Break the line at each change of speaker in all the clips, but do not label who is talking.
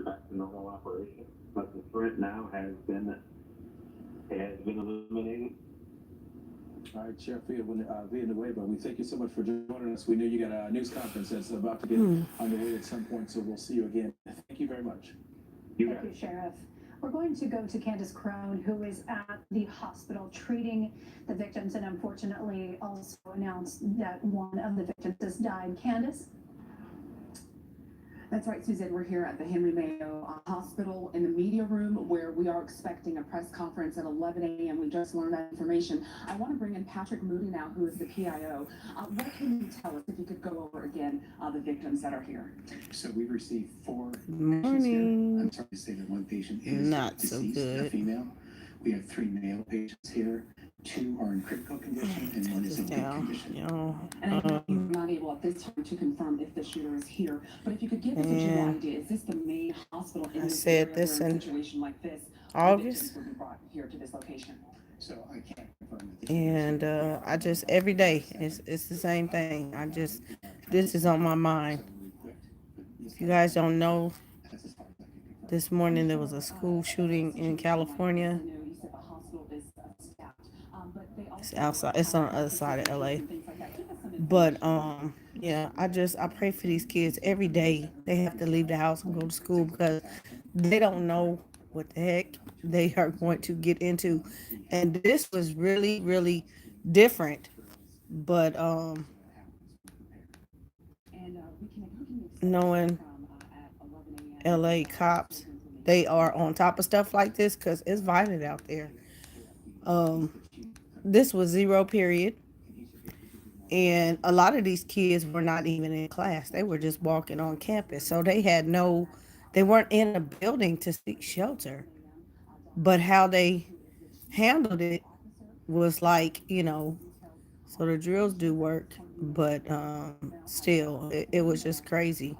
back to normal operation. But the threat now has been eliminated.
All right, Sheriff Villanueva, we thank you so much for joining us. We know you got a news conference that's about to get underway at some point, so we'll see you again. Thank you very much.
Thank you, Sheriff. We're going to go to Candace Crone, who is at the hospital treating the victims and unfortunately also announced that one of the victims has died. Candace?
That's right, Susan. We're here at the Henry Mayo Hospital in the media room where we are expecting a press conference at 11 a.m. We just learned that information. I want to bring in Patrick Moody now, who is the PIO. What can you tell us, if you could go over again, the victims that are here?
So we've received 4
Morning.
patients here. I'm sorry to say that one patient is
Not so
deceased,
good.
a female. We have 3 male patients here. 2 are in critical condition and 1 is in good condition.
And I know you're not able at this time to confirm if the shooter is here, but if you could give us a general idea, is this the main hospital in this
said
area
this
where a
in
situation like this
August.
would be brought here to this location?
So I can't confirm that.
And I just every day it's the same thing. This is on my mind. If you guys don't know, this morning there was a school shooting in California. It's outside. It's on the other side of LA. But yeah, I pray for these kids every day. They have to leave the house and go to school because they don't know what the heck they are going to get into. And this was really, really different. But knowing LA cops, they are on top of stuff like this because it's violent out there. This was 0 period. And a lot of these kids were not even in class. They were just walking on campus. So they weren't in a building to seek shelter. But how they handled it was like, so the drills do work, but still, it was just crazy.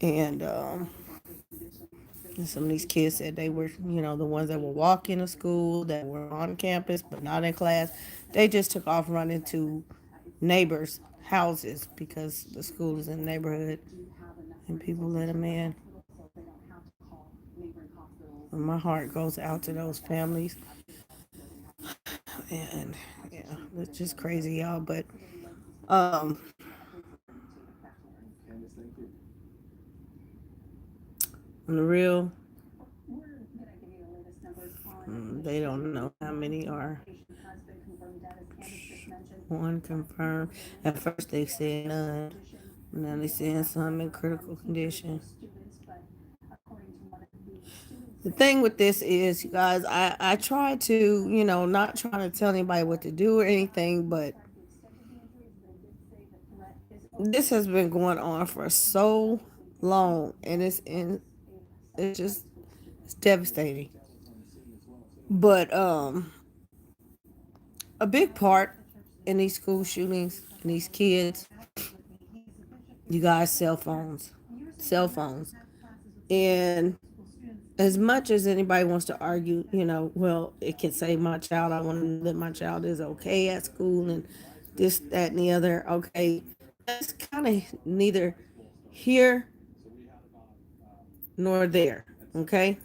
And some of these kids said they were, the ones that were walking to school, that were on campus, but not in class. They just took off running to neighbors' houses because the school is in the neighborhood and people let them in. And my heart goes out to those families. And yeah, it's just crazy, y'all. But um, on the real, they don't know how many are. One confirmed. At first they said none. Now they saying some in critical condition. The thing with this is, you guys, I try to, not trying to tell anybody what to do or anything, but this has been going on for so long, and it's devastating. But a big part in these school shootings and these kids, you guys, cell phones, and as much as anybody wants to argue, well, it can save my child. I want to know that my child is okay at school and this, that, and the other. Okay, that's kind of neither here nor there. Okay,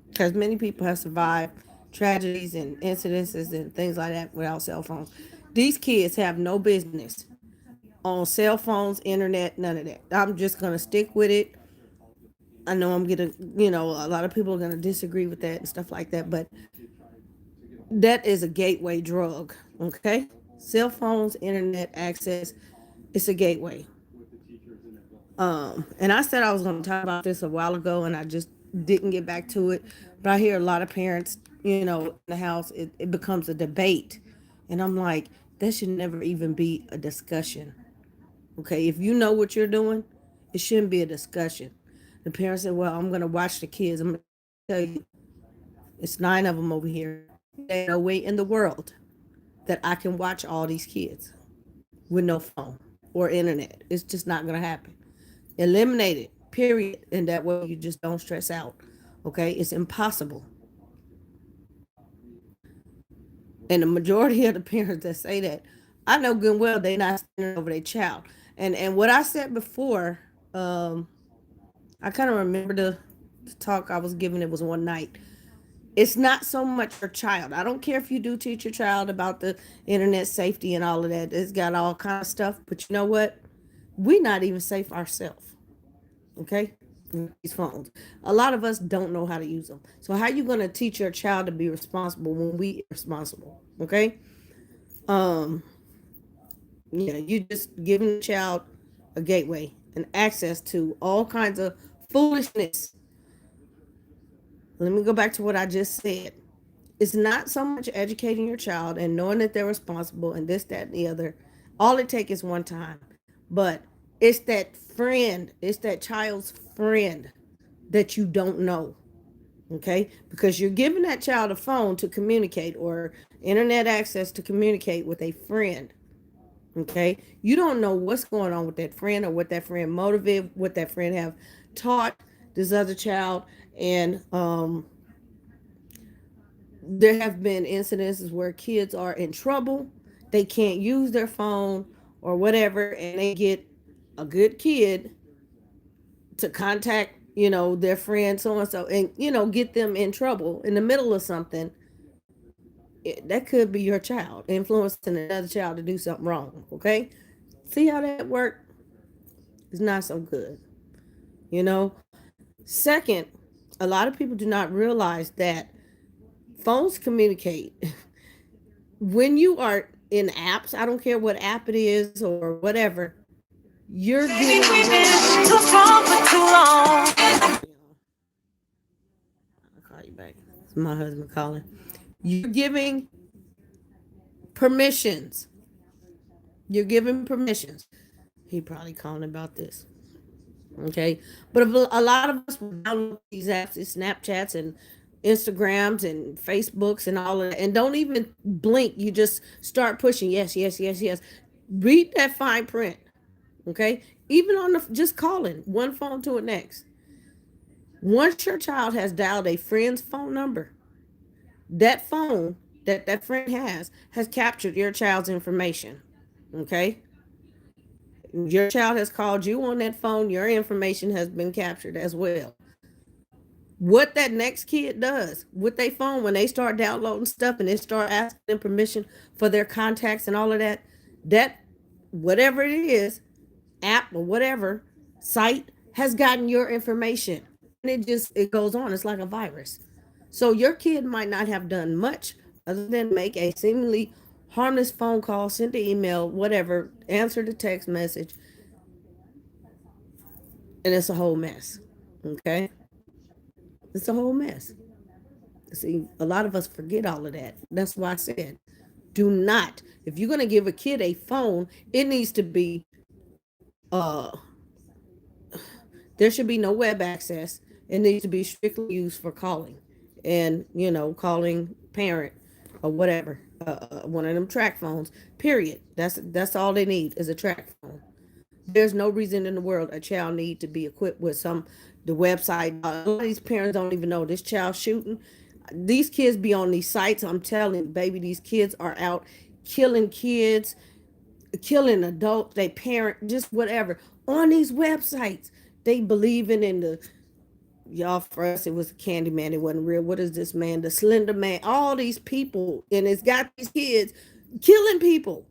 because many people have survived tragedies and incidences and things like that without cell phones. These kids have no business on cell phones, internet, none of that. I'm just gonna stick with it. I know I'm gonna, a lot of people are gonna disagree with that and stuff like that, but that is a gateway drug. Okay, cell phones, internet access, it's a gateway. And I said I was gonna talk about this a while ago, and I just didn't get back to it. But I hear a lot of parents, in the house, it becomes a debate, and I'm like, that should never even be a discussion. Okay, if you know what you're doing, it shouldn't be a discussion. The parents said, well, I'm going to watch the kids. I'm going to tell you, it's 9 of them over here. There's no way in the world that I can watch all these kids with no phone or internet. It's just not going to happen. Eliminate it, period. And that way you just don't stress out. Okay, it's impossible. And the majority of the parents that say that, I know good and well they're not standing over their child. And what I said before, I kind of remember the talk I was giving. It was one night. It's not so much your child. I don't care if you do teach your child about the internet safety and all of that. It's got all kind of stuff. But you know what? We're not even safe ourselves. Okay? These phones. A lot of us don't know how to use them. So how you going to teach your child to be responsible when we responsible? Okay? Um, yeah, you just giving the child a gateway and access to all kinds of foolishness. Let me go back to what I just said. It's not so much educating your child and knowing that they're responsible and this, that, and the other. All it takes is one time. But it's that friend, it's that child's friend that you don't know. Okay? Because you're giving that child a phone to communicate or internet access to communicate with a friend. Okay? You don't know what's going on with that friend or what that friend motivated, what that friend have taught this other child. And there have been incidences where kids are in trouble, they can't use their phone or whatever, and they get a good kid to contact, their friend so and so, and get them in trouble in the middle of something. That could be your child influencing another child to do something wrong. Okay, see how that worked? It's not so good. Second, a lot of people do not realize that phones communicate. When you are in apps, I don't care what app it is or whatever, you're getting too strong for too long. I'll call you back. It's my husband calling. You're giving permissions. You're giving permissions. He probably calling about this. Okay. But a lot of us will download these apps, these Snapchats and Instagrams and Facebooks and all of that, and don't even blink. You just start pushing yes, yes, yes, yes. Read that fine print. Okay. Even on just calling one phone to the next. Once your child has dialed a friend's phone number, that phone that friend has captured your child's information. Okay. Your child has called you on that phone. Your information has been captured as well. What that next kid does with their phone when they start downloading stuff and they start asking them permission for their contacts and all of that, that whatever it is, app or whatever site has gotten your information. And it goes on. It's like a virus. So your kid might not have done much other than make a seemingly harmless phone call, send an email, whatever, answer the text message, and it's a whole mess. Okay? It's a whole mess. See, a lot of us forget all of that. That's why I said, do not. If you're going to give a kid a phone, it needs to be, uh, there should be no web access. It needs to be strictly used for calling and, calling parent or whatever. One of them track phones, period. That's all they need is a track phone. There's no reason in the world a child need to be equipped with the website. A lot of these parents don't even know this child shooting. These kids be on these sites. I'm telling you, baby, these kids are out killing kids, killing adults, they parent, just whatever. On these websites, they believing in y'all, for us, it was Candyman. It wasn't real. What is this man? The Slender Man. All these people, and it's got these kids killing people.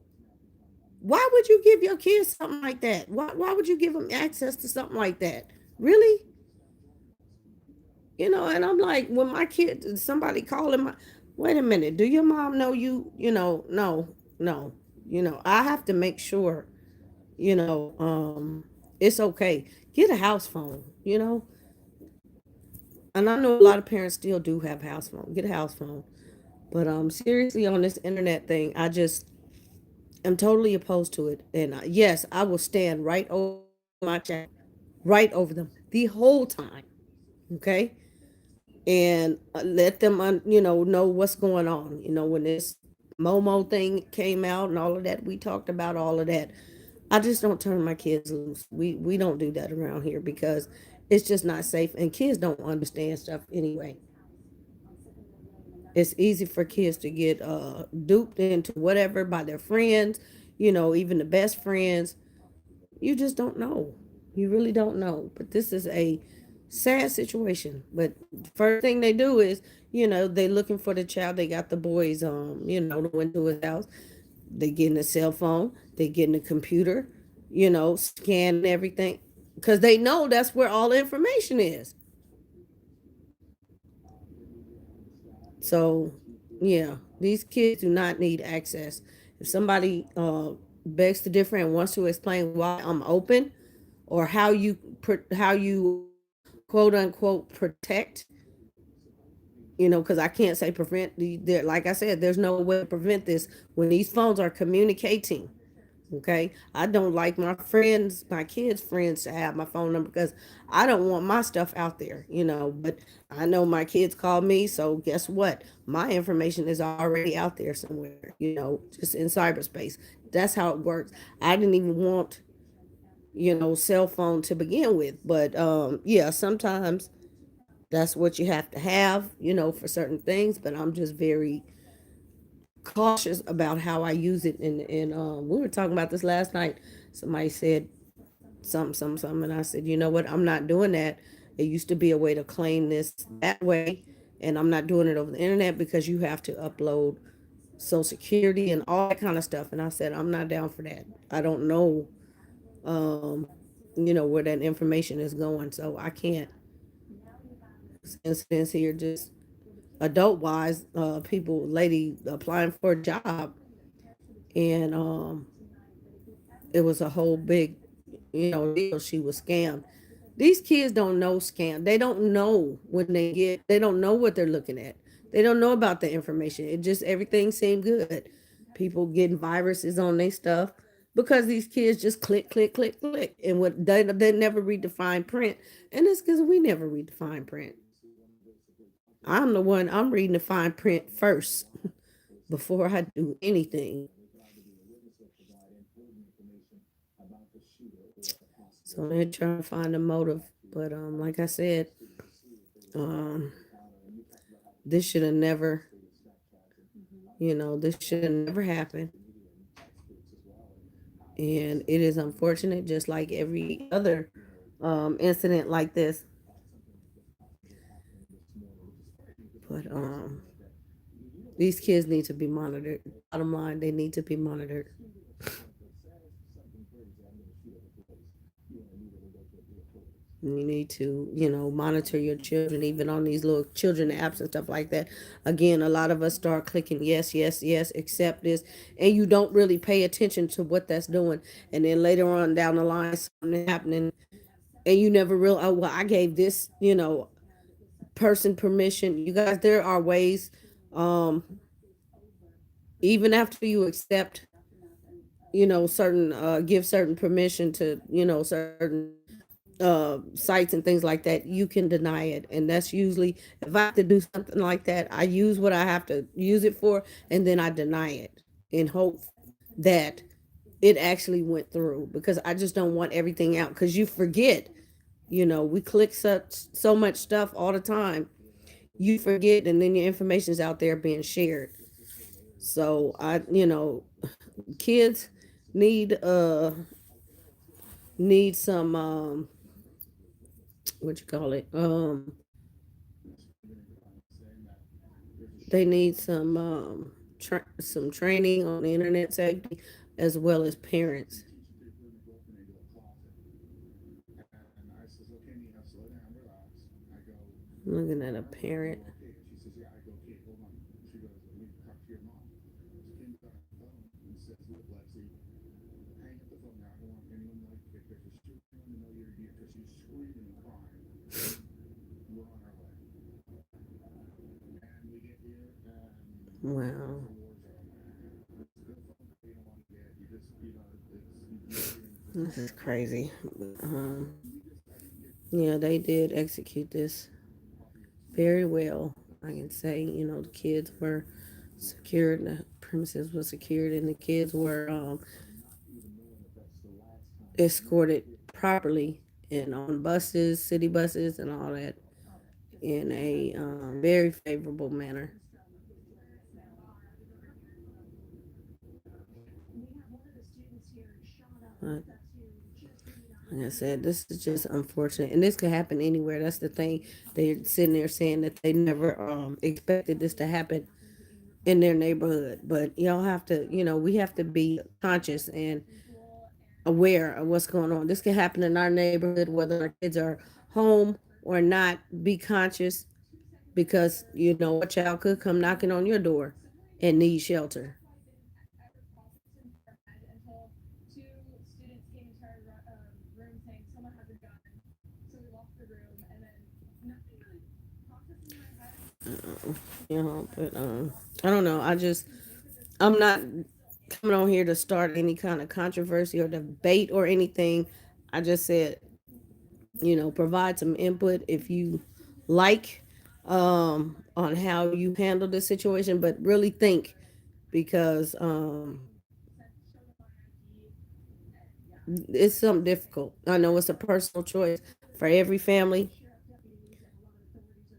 Why would you give your kids something like that? Why would you give them access to something like that? Really? And I'm like, when my kid, somebody calling wait a minute, do your mom know you? No. I have to make sure, it's okay. Get a house phone. And I know a lot of parents still do have house phone. Get a house phone. But seriously, on this internet thing, I just am totally opposed to it. And yes, I will stand right over my child, right over them the whole time. Okay, and let them know what's going on. When this Momo thing came out and all of that, we talked about all of that. I just don't turn my kids loose. We don't do that around here because it's just not safe, and kids don't understand stuff anyway. It's easy for kids to get duped into whatever by their friends, even the best friends. You just don't know. You really don't know. But this is a sad situation. But the first thing they do is, they looking for the child. They got the boys, went to his house. They getting a cell phone. They getting a computer, scanning everything. Because they know that's where all the information is. So, yeah, these kids do not need access. If somebody begs to differ and wants to explain why I'm open, or how you quote unquote protect, because I can't say prevent. Like I said, there's no way to prevent this when these phones are communicating. Okay, I don't like my kids' friends to have my phone number because I don't want my stuff out there. But I know my kids call me, so guess what? My information is already out there somewhere, just in cyberspace. That's how it works. I didn't even want, cell phone to begin with, but yeah, sometimes that's what you have to have, for certain things. But I'm just very cautious about how I use it. And we were talking about this last night. Somebody said something, and I said, you know what? I'm not doing that. It used to be a way to claim this that way, and I'm not doing it over the internet because you have to upload Social Security and all that kind of stuff. And I said, I'm not down for that. I don't know, um, where that information is going, so I can't. Incidents here, just adult wise, lady applying for a job, and it was a whole big, deal. She was scammed. These kids don't know scam. They don't know they don't know what they're looking at. They don't know about the information. It just, everything seemed good. People getting viruses on their stuff because these kids just click, click, click, click. And they never read the fine print. And it's because we never read the fine print. I'm reading the fine print first before I do anything. So they're trying to find a motive. But like I said, um, this should have never, this should have never happened. And it is unfortunate, just like every other incident like this. But these kids need to be monitored. Bottom line, they need to be monitored. You need to, monitor your children, even on these little children apps and stuff like that. Again, a lot of us start clicking yes, yes, yes, accept this, and you don't really pay attention to what that's doing. And then later on down the line, something happening, and you never realize, oh, well, I gave this, person permission. You guys, there are ways, um, even after you accept, certain, give certain permission to, certain sites and things like that, you can deny it. And that's usually, if I have to do something like that, I use what I have to use it for, and then I deny it in hope that it actually went through, because I just don't want everything out, because you forget, we click so much stuff all the time, you forget, and then your information is out there being shared. So kids need some, what you call it, they need some training on internet safety, as well as parents. Looking at a parent. Wow. This is crazy. Yeah, they did execute this very well. I can say, the kids were secured, the premises were secured, and the kids were escorted properly and on buses, city buses, and all that in a very favorable manner. But Like I said, this is just unfortunate, and this could happen anywhere. That's the thing. They're sitting there saying that they never expected this to happen in their neighborhood, but y'all have to, we have to be conscious and aware of what's going on. This can happen in our neighborhood, whether our kids are home or not. Be conscious because a child could come knocking on your door and need shelter. But I don't know. I'm not coming on here to start any kind of controversy or debate or anything. I just said, provide some input if you like, on how you handle the situation, but really think, because it's something difficult. I know it's a personal choice for every family.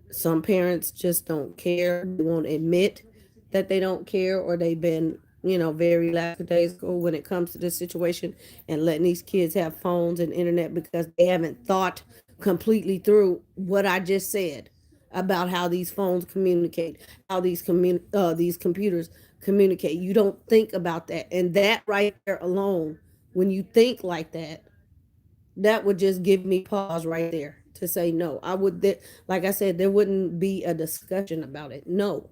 Some parents just don't care. They won't admit that they don't care, or they've been, very lackadaisical when it comes to this situation and letting these kids have phones and internet because they haven't thought completely through what I just said about how these phones communicate, how these computers communicate. You don't think about that, and that right there alone, when you think like that, that would just give me pause right there to say no. Like I said, there wouldn't be a discussion about it. No,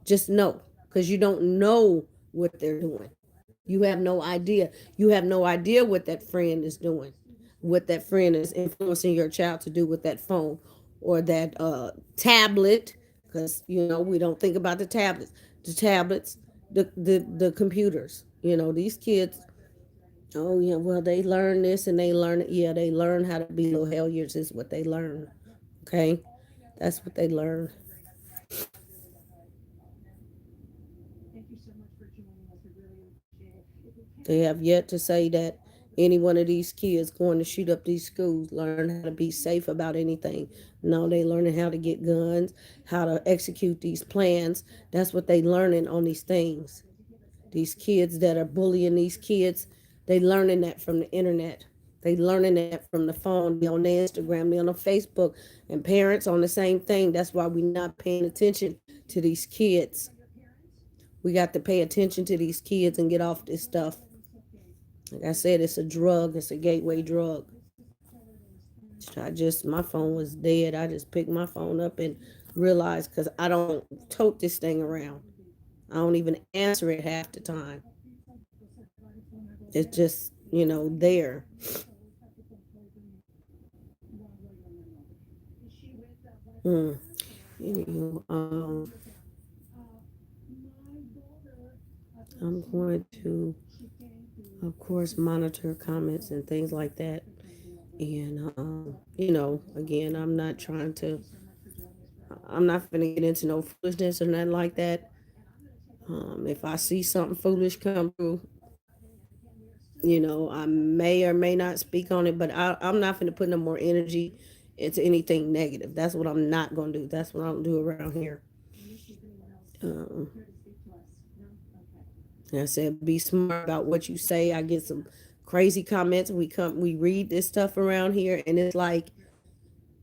just no, because you don't know what they're doing. You have no idea. You have no idea what that friend is doing, what that friend is influencing your child to do with that phone or that tablet. Because we don't think about the tablets, the computers. These kids. Oh yeah, well they learn this and they learn it. Yeah, they learn how to be little hellions is what they learn. Okay, that's what they learn. They have yet to say that any one of these kids going to shoot up these schools learn how to be safe about anything. No, they learning how to get guns, how to execute these plans. That's what they learning on these things. These kids that are bullying these kids, they learning that from the internet. They learning that from the phone. They on the Instagram, they on the Facebook, and parents on the same thing. That's why we not paying attention to these kids. We got to pay attention to these kids and get off this stuff. Like I said, it's a drug. It's a gateway drug. My phone was dead. I just picked my phone up and realized, because I don't tote this thing around. I don't even answer it half the time. It's just, there. Hmm. Anywho, I'm going to, of course, monitor comments and things like that. And, again, I'm not going to get into no foolishness or nothing like that. If I see something foolish come through, I may or may not speak on it, but I'm not going to put no more energy into anything negative. That's what I'm not going to do. That's what I don't do around here. Um, and I said, be smart about what you say. I get some crazy comments. We read this stuff around here, and it's like,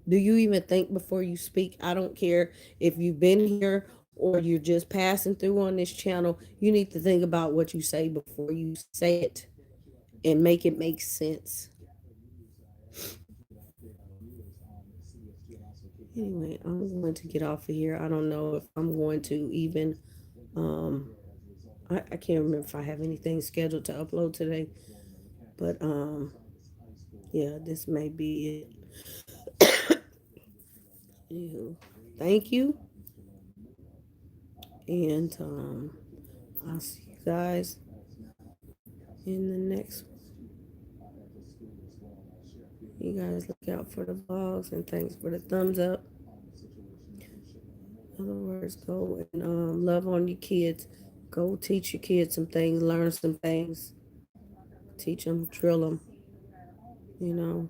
do you even think before you speak? I don't care if you've been here or you're just passing through on this channel. You need to think about what you say before you say it and make it make sense. Anyway, I'm going to get off of here. I don't know if I'm going to even, I can't remember if I have anything scheduled to upload today, but, yeah, this may be it. Anywho, thank you. And, I'll see you guys in the next one. You guys look out for the vlogs and thanks for the thumbs up. In other words, go and love on your kids. Go teach your kids some things, learn some things, teach them, drill them. You know,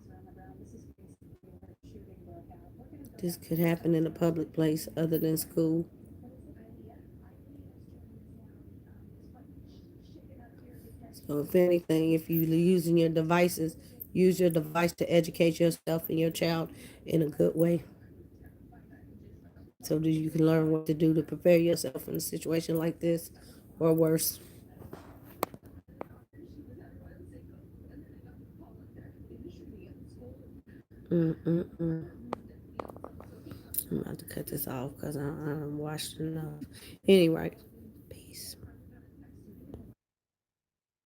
this could happen in a public place other than school. So if anything, if you're using your devices, use your device to educate yourself and your child in a good way, so that you can learn what to do to prepare yourself in a situation like this or worse. Mm-mm-mm. I'm about to cut this off because I'm washed enough. Anyway.